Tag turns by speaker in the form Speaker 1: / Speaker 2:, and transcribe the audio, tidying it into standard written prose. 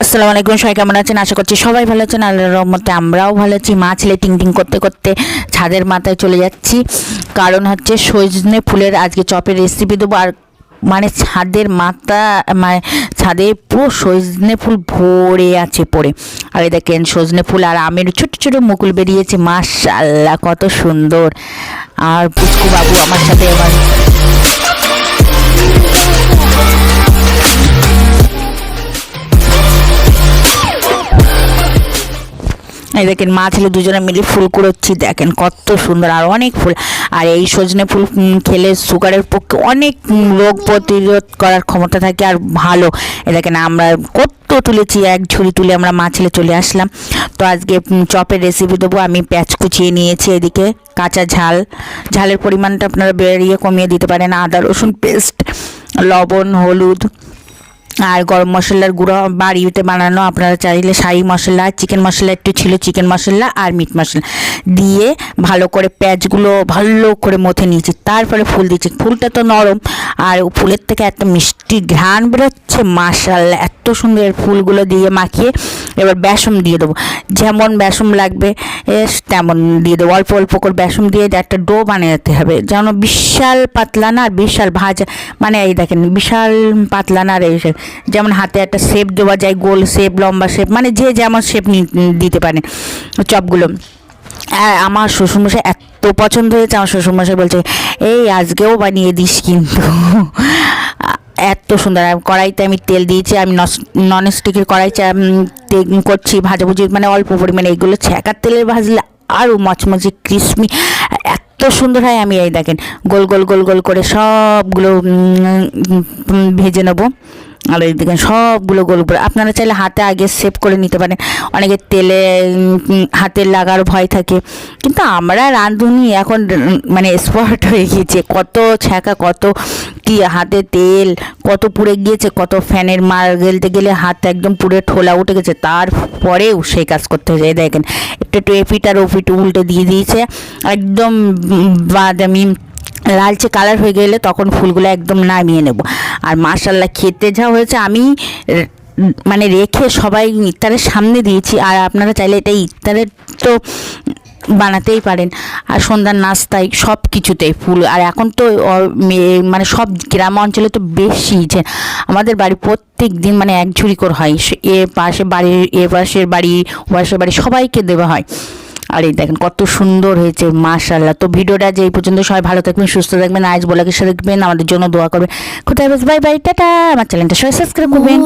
Speaker 1: আসসালামু আলাইকুম, সবাই কেমন আছেন? আশা করছি সবাই ভালো আছেন। আল্লাহর রহমতে আমরাও ভালো আছি। মা ছেলে টিং টিং করতে করতে ছাদের মাথায় চলে যাচ্ছি, কারণ হচ্ছে সজনে ফুলের আজকে চপের রেসিপি দেবো। আর মানে ছাদের মাথা মানে ছাদে পুরো সজনে ফুল ভরে আছে পড়ে। আর এই দেখেন সজনে ফুল আর আমের ছোট ছোট মুকুল বেরিয়েছে, মাশাআল্লাহ কত সুন্দর। আর পুচকু বাবু আমার সাথে এবার এই দেখেন মা ছেলে দুজনে মিলে ফুল কুড়োচ্ছি, দেখেন কত সুন্দর আর অনেক ফুল। আর এই সজনে ফুল খেলে সুগারের পক্ষে অনেক রোগ প্রতিরোধ করার ক্ষমতা থাকে আর ভালো। এ দেখেন আমরা কত তুলেছি, এক ঝুড়ি তুলে আমরা মা ছেলে চলে আসলাম। তো আজকে চপের রেসিপি দেবো। আমি পেঁয়াজ কুচিয়ে নিয়েছি, এদিকে কাঁচা ঝালের পরিমাণটা আপনারা বেরিয়ে কমিয়ে দিতে পারেন, আদা রসুন পেস্ট, লবণ, হলুদ আর গরম মশলার গুঁড়ো বাড়িতে বানানো, আপনারা চাইলে শাহি মশলা, চিকেন মশলা একটু ছিল, চিকেন মশলা আর মিট মশলা দিয়ে ভালো করে পেঁয়াজগুলো ভালো করে মথে নিয়েছি। তারপরে ফুল দিচ্ছি। ফুলটা তো নরম আর ফুলের থেকে এত মিষ্টি ঘ্রাণ বেরোচ্ছে, মাশাআল্লাহ এত সুন্দর। ফুলগুলো দিয়ে মাখিয়ে এবার বেসন দিয়ে দেবো, যেমন বেসন লাগবে তেমন দিয়ে দেবো। অল্প অল্প করে বেসন দিয়ে একটা ডো বানাতে হবে, যেন বিশাল পাতলা না আর বিশাল ভাজা, মানে এই দেখেন বিশাল পাতলা না আর এই যেমন হাতে একটা শেপ দেওয়া যায়, গোল শেপ, লম্বা শেপ, মানে যে যেমন শেপ দিতে পারেন চপগুলো। আমার শ্বশুরমশাই এত পছন্দ হয়েছে, আমার শ্বশুরমশাই বলছে এই আজকেও বানিয়ে দিস কিন্তু। এত সুন্দর। কড়াইতে আমি তেল দিয়েছি, আমি ননস্টিকের কড়াই করছি ভাজাভুজি, মানে অল্প পরিমাণে। এইগুলো ছ্যাঁকার তেলে ভাজলে আরও মচমচে ক্রিসমি এত সুন্দর হয়। আমি এই দেখেন গোল গোল গোল গোল করে সবগুলো ভেজে নেবো। আর এই দেখেন সবগুলো গোল করে আপনারা চাইলে হাতে আগে সেভ করে নিতে পারেন, অনেকের তেলে হাতে লাগার ভয় থাকে, কিন্তু আমরা রাঁধুনি এখন মানে এক্সপার্ট হয়ে গিয়েছে। কত ছ্যাঁকা, কত কি হাতে তেল কত পুড়ে গিয়েছে, কত ফ্যানের মার গেলতে গেলে হাত একদম পুড়ে ঠোলা উঠে গেছে, তারপরেও সেই কাজ করতে হয়ে যায়। দেখেন একটু একটু এপিট আর ওপিট উল্টে দিয়ে দিয়েছে, একদম বাদামি লালচে কালার হয়ে গেলে তখন ফুলগুলো একদম নামিয়ে নেব। আর মাশাআল্লাহ খেতে যা হয়েছে, আমি মানে রেখে সবাই ইফতারের সামনে দিয়েছি। আর আপনারা চাইলে এটা ইফতারের তো বানাতেই পারেন, আর সন্ধ্যার নাস্তায় সব কিছুতেই ফুল। আর এখন তো মানে সব গ্রাম অঞ্চলে তো বেশি, যে আমাদের বাড়ি প্রত্যেক দিন মানে এক ঝুড়ি করে হয়, এ পাশের বাড়ি ও পাশের বাড়ি সবাইকে দেওয়া হয়। আর এই দেখেন কত সুন্দর হয়েছে, মাশাআল্লাহ। তো ভিডিওটা যে এই পর্যন্ত, সবাই ভালো থাকবেন, সুস্থ থাকবেন, আজ বলাকে সাথে দেখবেন, আমাদের জন্য দোয়া করবেন। কোথায় বেশ, বাই বাই, টাটা। আমার চ্যানেলটা সবাই সাবস্ক্রাইব করবেন।